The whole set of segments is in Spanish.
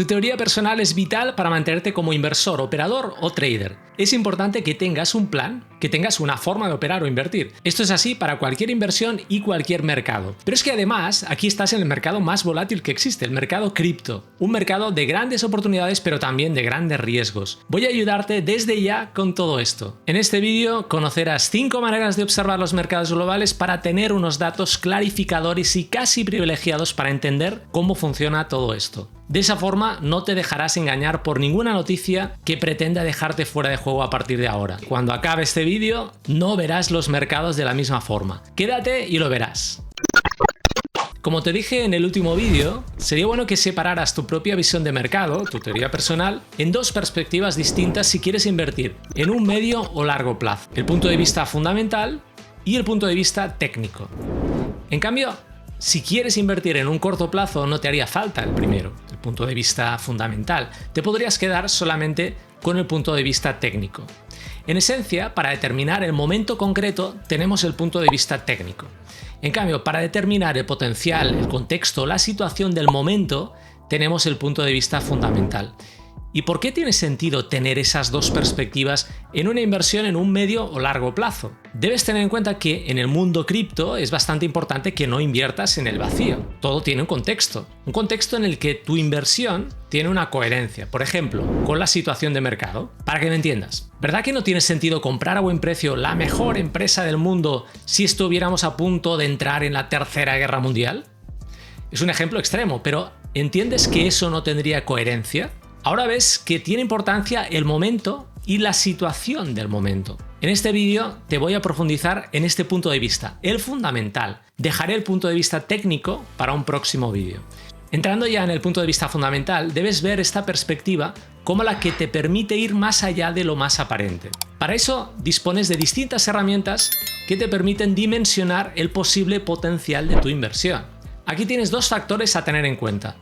Tu teoría personal es vital para mantenerte como inversor, operador o trader. Es importante que tengas un plan, que tengas una forma de operar o invertir. Esto es así para cualquier inversión y cualquier mercado. Pero es que además aquí estás en el mercado más volátil que existe, el mercado cripto. Un mercado de grandes oportunidades pero también de grandes riesgos. Voy a ayudarte desde ya con todo esto. En este vídeo conocerás 5 maneras de observar los mercados globales para tener unos datos clarificadores y casi privilegiados para entender cómo funciona todo esto. De esa forma no te dejarás engañar por ninguna noticia que pretenda dejarte fuera de juego a partir de ahora. Cuando acabe este vídeo no verás los mercados de la misma forma. Quédate y lo verás. Como te dije en el último vídeo, sería bueno que separaras tu propia visión de mercado, tu teoría personal, en dos perspectivas distintas si quieres invertir en un medio o largo plazo. El punto de vista fundamental y el punto de vista técnico. En cambio, si quieres invertir en un corto plazo no te haría falta el primero, el punto de vista fundamental. Te podrías quedar solamente con el punto de vista técnico. En esencia, para determinar el momento concreto tenemos el punto de vista técnico. En cambio, para determinar el potencial, el contexto, la situación del momento, tenemos el punto de vista fundamental. ¿Y por qué tiene sentido tener esas dos perspectivas en una inversión en un medio o largo plazo? Debes tener en cuenta que en el mundo cripto es bastante importante que no inviertas en el vacío. Todo tiene un contexto en el que tu inversión tiene una coherencia, por ejemplo, con la situación de mercado. Para que me entiendas, ¿verdad que no tiene sentido comprar a buen precio la mejor empresa del mundo si estuviéramos a punto de entrar en la Tercera Guerra Mundial? Es un ejemplo extremo, pero ¿entiendes que eso no tendría coherencia? Ahora ves que tiene importancia el momento y la situación del momento. En este vídeo te voy a profundizar en este punto de vista, el fundamental. Dejaré el punto de vista técnico para un próximo vídeo. Entrando ya en el punto de vista fundamental, debes ver esta perspectiva como la que te permite ir más allá de lo más aparente. Para eso dispones de distintas herramientas que te permiten dimensionar el posible potencial de tu inversión. Aquí tienes dos factores a tener en cuenta.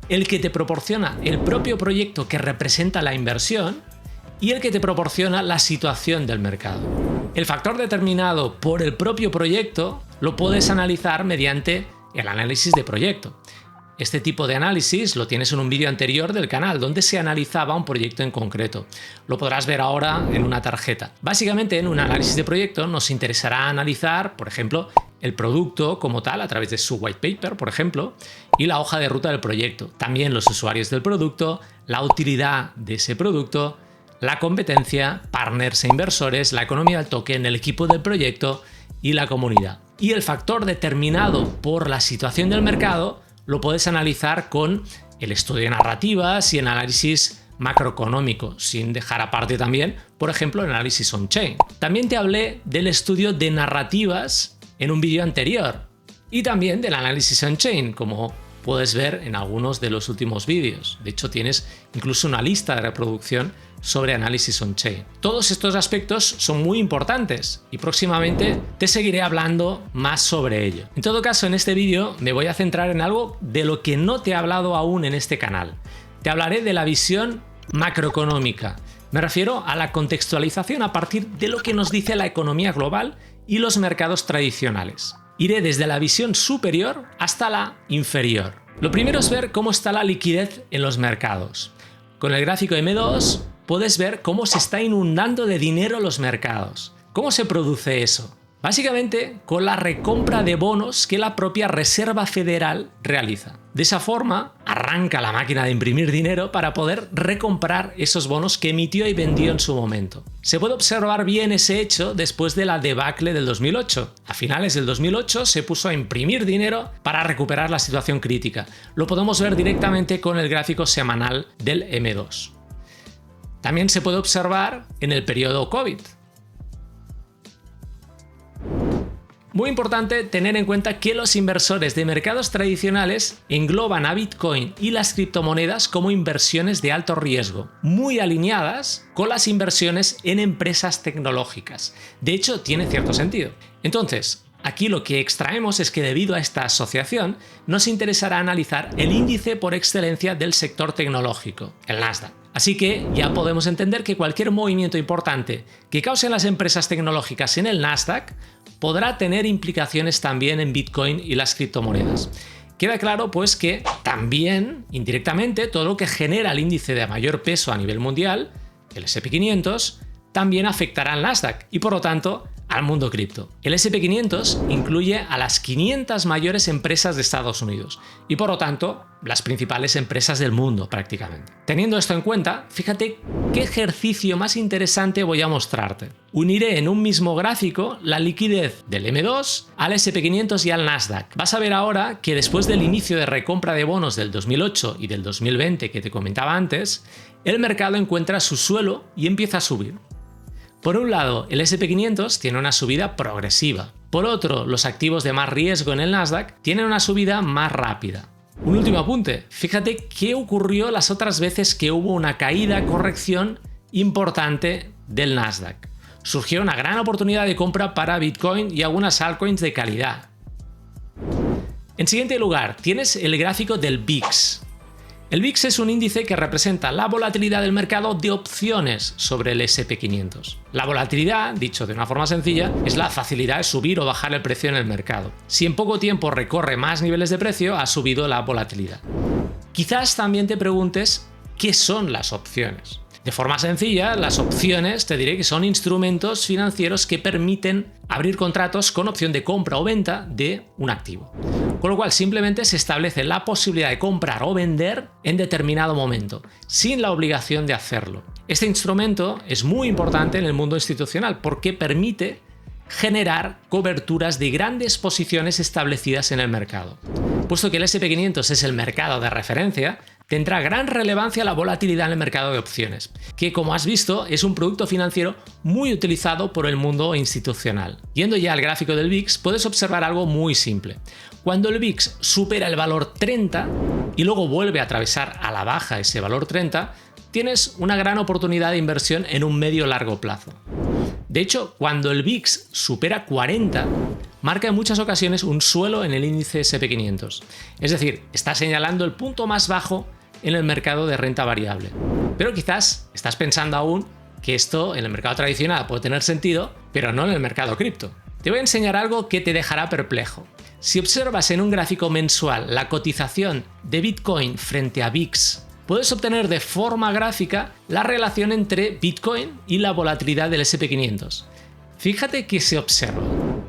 El que te proporciona el propio proyecto que representa la inversión y el que te proporciona la situación del mercado. El factor determinado por el propio proyecto lo puedes analizar mediante el análisis de proyecto. Este tipo de análisis lo tienes en un vídeo anterior del canal donde se analizaba un proyecto en concreto. Lo podrás ver ahora en una tarjeta. Básicamente en un análisis de proyecto nos interesará analizar, por ejemplo, el producto como tal a través de su white paper, por ejemplo, y la hoja de ruta del proyecto. También los usuarios del producto, la utilidad de ese producto, la competencia, partners e inversores, la economía del token, el equipo del proyecto y la comunidad. Y el factor determinado por la situación del mercado lo puedes analizar con el estudio de narrativas y el análisis macroeconómico, sin dejar aparte también, por ejemplo, el análisis on-chain. También te hablé del estudio de narrativas en un vídeo anterior y también del análisis on-chain, como puedes ver en algunos de los últimos vídeos. De hecho, tienes incluso una lista de reproducción sobre análisis on-chain. Todos estos aspectos son muy importantes y próximamente te seguiré hablando más sobre ello. En todo caso, en este vídeo me voy a centrar en algo de lo que no te he hablado aún en este canal. Te hablaré de la visión macroeconómica. Me refiero a la contextualización a partir de lo que nos dice la economía global y los mercados tradicionales. Iré desde la visión superior hasta la inferior. Lo primero es ver cómo está la liquidez en los mercados. Con el gráfico M2 puedes ver cómo se está inundando de dinero los mercados. ¿Cómo se produce eso? Básicamente con la recompra de bonos que la propia Reserva Federal realiza. De esa forma arranca la máquina de imprimir dinero para poder recomprar esos bonos que emitió y vendió en su momento. Se puede observar bien ese hecho después de la debacle del 2008. A finales del 2008 se puso a imprimir dinero para recuperar la situación crítica. Lo podemos ver directamente con el gráfico semanal del M2. También se puede observar en el periodo COVID. Muy importante tener en cuenta que los inversores de mercados tradicionales engloban a Bitcoin y las criptomonedas como inversiones de alto riesgo, muy alineadas con las inversiones en empresas tecnológicas. De hecho, tiene cierto sentido. Entonces, aquí lo que extraemos es que debido a esta asociación, nos interesará analizar el índice por excelencia del sector tecnológico, el Nasdaq. Así que ya podemos entender que cualquier movimiento importante que causen las empresas tecnológicas en el Nasdaq podrá tener implicaciones también en Bitcoin y las criptomonedas. Queda claro pues que también, indirectamente, todo lo que genera el índice de mayor peso a nivel mundial, el S&P 500, también afectará al Nasdaq y por lo tanto al mundo cripto. El S&P 500 incluye a las 500 mayores empresas de Estados Unidos y por lo tanto las principales empresas del mundo prácticamente. Teniendo esto en cuenta, fíjate qué ejercicio más interesante voy a mostrarte. Uniré en un mismo gráfico la liquidez del M2 al S&P 500 y al Nasdaq. Vas a ver ahora que después del inicio de recompra de bonos del 2008 y del 2020 que te comentaba antes, el mercado encuentra su suelo y empieza a subir. Por un lado, el S&P 500 tiene una subida progresiva. Por otro, los activos de más riesgo en el Nasdaq tienen una subida más rápida. Un último apunte, fíjate qué ocurrió las otras veces que hubo una corrección importante del Nasdaq. Surgió una gran oportunidad de compra para Bitcoin y algunas altcoins de calidad. En siguiente lugar, tienes el gráfico del VIX. El VIX es un índice que representa la volatilidad del mercado de opciones sobre el S&P 500. La volatilidad, dicho de una forma sencilla, es la facilidad de subir o bajar el precio en el mercado. Si en poco tiempo recorre más niveles de precio, ha subido la volatilidad. Quizás también te preguntes qué son las opciones. De forma sencilla, las opciones te diré que son instrumentos financieros que permiten abrir contratos con opción de compra o venta de un activo. Con lo cual simplemente se establece la posibilidad de comprar o vender en determinado momento, sin la obligación de hacerlo. Este instrumento es muy importante en el mundo institucional porque permite generar coberturas de grandes posiciones establecidas en el mercado. Puesto que el S&P 500 es el mercado de referencia, tendrá gran relevancia la volatilidad en el mercado de opciones, que como has visto es un producto financiero muy utilizado por el mundo institucional. Yendo ya al gráfico del VIX, puedes observar algo muy simple. Cuando el VIX supera el valor 30 y luego vuelve a atravesar a la baja ese valor 30, tienes una gran oportunidad de inversión en un medio-largo plazo. De hecho, cuando el VIX supera 40, marca en muchas ocasiones un suelo en el índice S&P 500. Es decir, está señalando el punto más bajo en el mercado de renta variable. Pero quizás estás pensando aún que esto en el mercado tradicional puede tener sentido, pero no en el mercado cripto. Te voy a enseñar algo que te dejará perplejo. Si observas en un gráfico mensual la cotización de Bitcoin frente a VIX, puedes obtener de forma gráfica la relación entre Bitcoin y la volatilidad del S&P 500. Fíjate que se observa.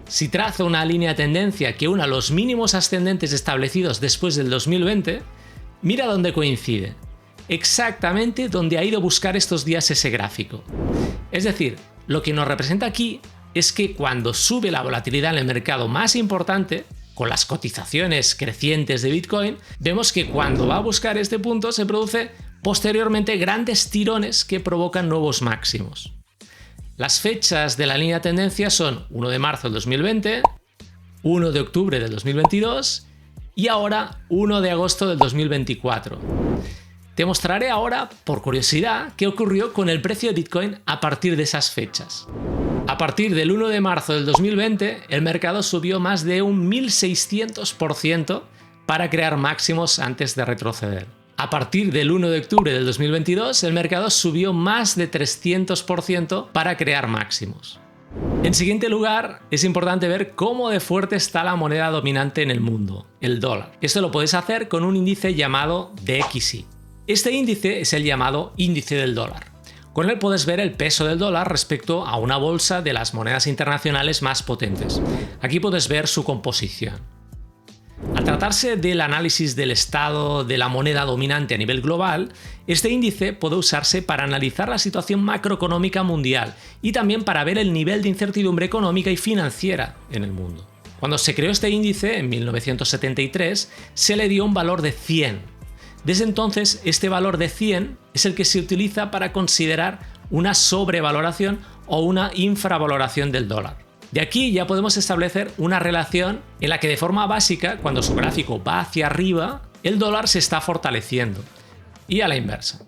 Si trazo una línea de tendencia que una los mínimos ascendentes establecidos después del 2020, mira dónde coincide. Exactamente donde ha ido a buscar estos días ese gráfico. Es decir, lo que nos representa aquí es que cuando sube la volatilidad en el mercado más importante, con las cotizaciones crecientes de Bitcoin, vemos que cuando va a buscar este punto se produce posteriormente grandes tirones que provocan nuevos máximos. Las fechas de la línea de tendencia son 1 de marzo del 2020, 1 de octubre del 2022 y ahora 1 de agosto del 2024. Te mostraré ahora, por curiosidad, qué ocurrió con el precio de Bitcoin a partir de esas fechas. A partir del 1 de marzo del 2020, el mercado subió más de un 1600% para crear máximos antes de retroceder. A partir del 1 de octubre del 2022, el mercado subió más de 300% para crear máximos. En siguiente lugar, es importante ver cómo de fuerte está la moneda dominante en el mundo, el dólar. Esto lo puedes hacer con un índice llamado DXY. Este índice es el llamado índice del dólar. Con él puedes ver el peso del dólar respecto a una bolsa de las monedas internacionales más potentes. Aquí puedes ver su composición. Al tratarse del análisis del estado de la moneda dominante a nivel global, este índice puede usarse para analizar la situación macroeconómica mundial y también para ver el nivel de incertidumbre económica y financiera en el mundo. Cuando se creó este índice, en 1973, se le dio un valor de 100. Desde entonces, este valor de 100 es el que se utiliza para considerar una sobrevaloración o una infravaloración del dólar. De aquí ya podemos establecer una relación en la que de forma básica, cuando su gráfico va hacia arriba, el dólar se está fortaleciendo. Y a la inversa.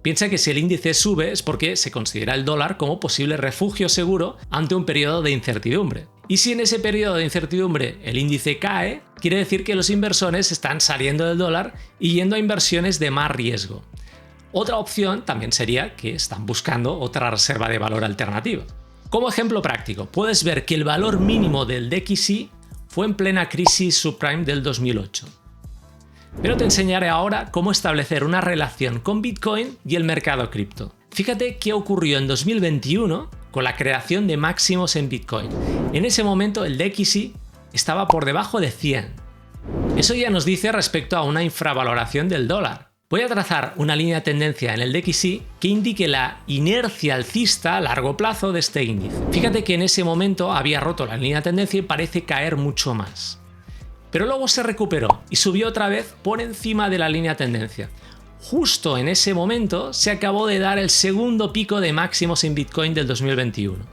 Piensa que si el índice sube es porque se considera el dólar como posible refugio seguro ante un periodo de incertidumbre. Y si en ese periodo de incertidumbre el índice cae, quiere decir que los inversores están saliendo del dólar y yendo a inversiones de más riesgo. Otra opción también sería que están buscando otra reserva de valor alternativa. Como ejemplo práctico, puedes ver que el valor mínimo del DXY fue en plena crisis subprime del 2008. Pero te enseñaré ahora cómo establecer una relación con Bitcoin y el mercado cripto. Fíjate qué ocurrió en 2021 con la creación de máximos en Bitcoin. En ese momento el DXY estaba por debajo de 100. Eso ya nos dice respecto a una infravaloración del dólar. Voy a trazar una línea de tendencia en el DXY que indique la inercia alcista a largo plazo de este índice. Fíjate que en ese momento había roto la línea de tendencia y parece caer mucho más. Pero luego se recuperó y subió otra vez por encima de la línea de tendencia. Justo en ese momento se acabó de dar el segundo pico de máximos en Bitcoin del 2021.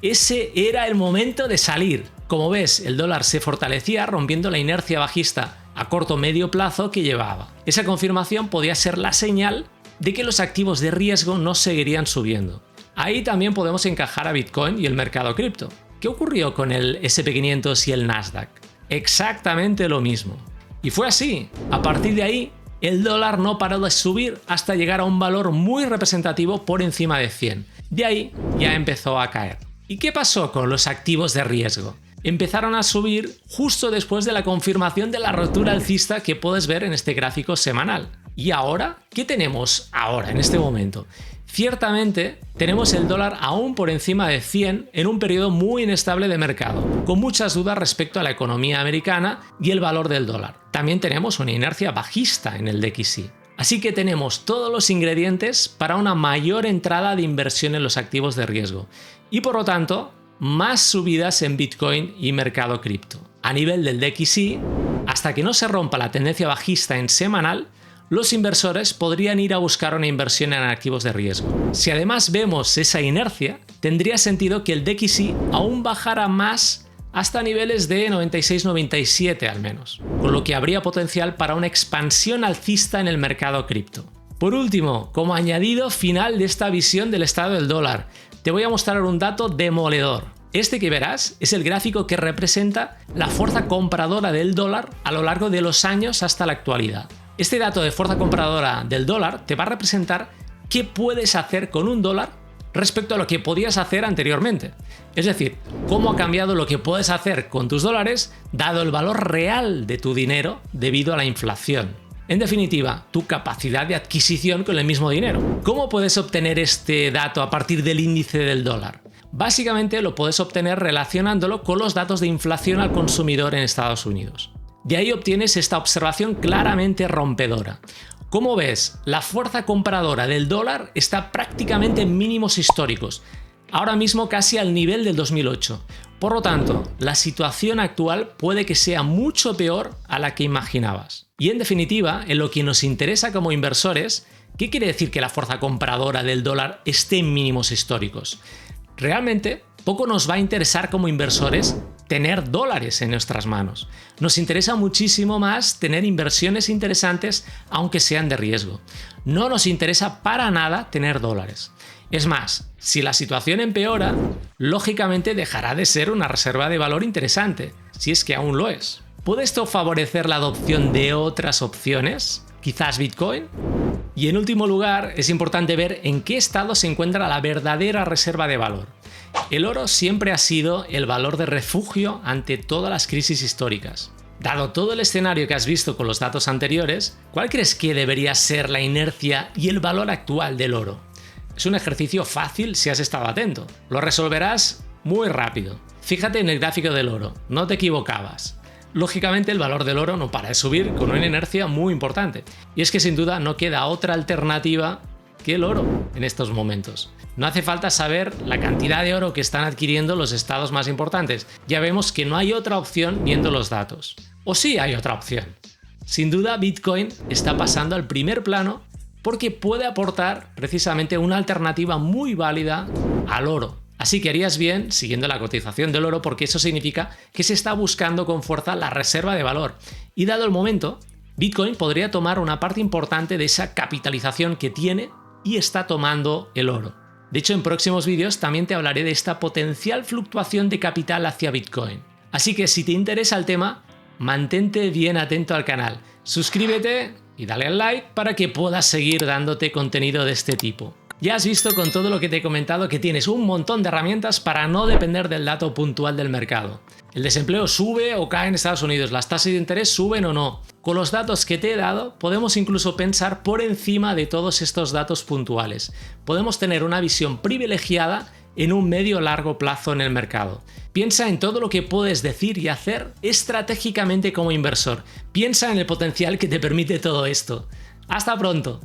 Ese era el momento de salir. Como ves, el dólar se fortalecía rompiendo la inercia bajista a corto o medio plazo que llevaba. Esa confirmación podía ser la señal de que los activos de riesgo no seguirían subiendo. Ahí también podemos encajar a Bitcoin y el mercado cripto. ¿Qué ocurrió con el SP500 y el Nasdaq? Exactamente lo mismo. Y fue así. A partir de ahí, el dólar no paró de subir hasta llegar a un valor muy representativo por encima de 100. De ahí ya empezó a caer. ¿Y qué pasó con los activos de riesgo? Empezaron a subir justo después de la confirmación de la rotura alcista que puedes ver en este gráfico semanal. ¿Y ahora? ¿Qué tenemos ahora, en este momento? Ciertamente, tenemos el dólar aún por encima de 100 en un periodo muy inestable de mercado, con muchas dudas respecto a la economía americana y el valor del dólar. También tenemos una inercia bajista en el DXY. Así que tenemos todos los ingredientes para una mayor entrada de inversión en los activos de riesgo y por lo tanto más subidas en Bitcoin y mercado cripto. A nivel del DXY, hasta que no se rompa la tendencia bajista en semanal, los inversores podrían ir a buscar una inversión en activos de riesgo. Si además vemos esa inercia, tendría sentido que el DXY aún bajara más hasta niveles de 96-97 al menos, con lo que habría potencial para una expansión alcista en el mercado cripto. Por último, como añadido final de esta visión del estado del dólar, te voy a mostrar un dato demoledor. Este que verás es el gráfico que representa la fuerza compradora del dólar a lo largo de los años hasta la actualidad. Este dato de fuerza compradora del dólar te va a representar qué puedes hacer con un dólar respecto a lo que podías hacer anteriormente. Es decir, cómo ha cambiado lo que puedes hacer con tus dólares dado el valor real de tu dinero debido a la inflación. En definitiva, tu capacidad de adquisición con el mismo dinero. ¿Cómo puedes obtener este dato a partir del índice del dólar? Básicamente lo puedes obtener relacionándolo con los datos de inflación al consumidor en Estados Unidos. De ahí obtienes esta observación claramente rompedora. Como ves, la fuerza compradora del dólar está prácticamente en mínimos históricos, ahora mismo casi al nivel del 2008. Por lo tanto, la situación actual puede que sea mucho peor a la que imaginabas. Y en definitiva, en lo que nos interesa como inversores, ¿qué quiere decir que la fuerza compradora del dólar esté en mínimos históricos? Realmente, poco nos va a interesar como inversores tener dólares en nuestras manos. Nos interesa muchísimo más tener inversiones interesantes, aunque sean de riesgo. No nos interesa para nada tener dólares. Es más, si la situación empeora, lógicamente dejará de ser una reserva de valor interesante, si es que aún lo es. ¿Puede esto favorecer la adopción de otras opciones? ¿Quizás Bitcoin? Y en último lugar, es importante ver en qué estado se encuentra la verdadera reserva de valor. El oro siempre ha sido el valor de refugio ante todas las crisis históricas. Dado todo el escenario que has visto con los datos anteriores, ¿cuál crees que debería ser la inercia y el valor actual del oro? Es un ejercicio fácil si has estado atento. Lo resolverás muy rápido. Fíjate en el gráfico del oro, no te equivocabas. Lógicamente el valor del oro no para de subir con una inercia muy importante. Y es que sin duda no queda otra alternativa que el oro en estos momentos. No hace falta saber la cantidad de oro que están adquiriendo los estados más importantes. Ya vemos que no hay otra opción viendo los datos. ¿O sí hay otra opción? Sin duda Bitcoin está pasando al primer plano porque puede aportar precisamente una alternativa muy válida al oro. Así que harías bien siguiendo la cotización del oro porque eso significa que se está buscando con fuerza la reserva de valor. Y dado el momento, Bitcoin podría tomar una parte importante de esa capitalización que tiene y está tomando el oro. De hecho, en próximos vídeos también te hablaré de esta potencial fluctuación de capital hacia Bitcoin. Así que si te interesa el tema, mantente bien atento al canal, suscríbete y dale al like para que puedas seguir dándote contenido de este tipo. Ya has visto con todo lo que te he comentado que tienes un montón de herramientas para no depender del dato puntual del mercado. El desempleo sube o cae en Estados Unidos, las tasas de interés suben o no. Con los datos que te he dado, podemos incluso pensar por encima de todos estos datos puntuales. Podemos tener una visión privilegiada en un medio o largo plazo en el mercado. Piensa en todo lo que puedes decir y hacer estratégicamente como inversor. Piensa en el potencial que te permite todo esto. ¡Hasta pronto!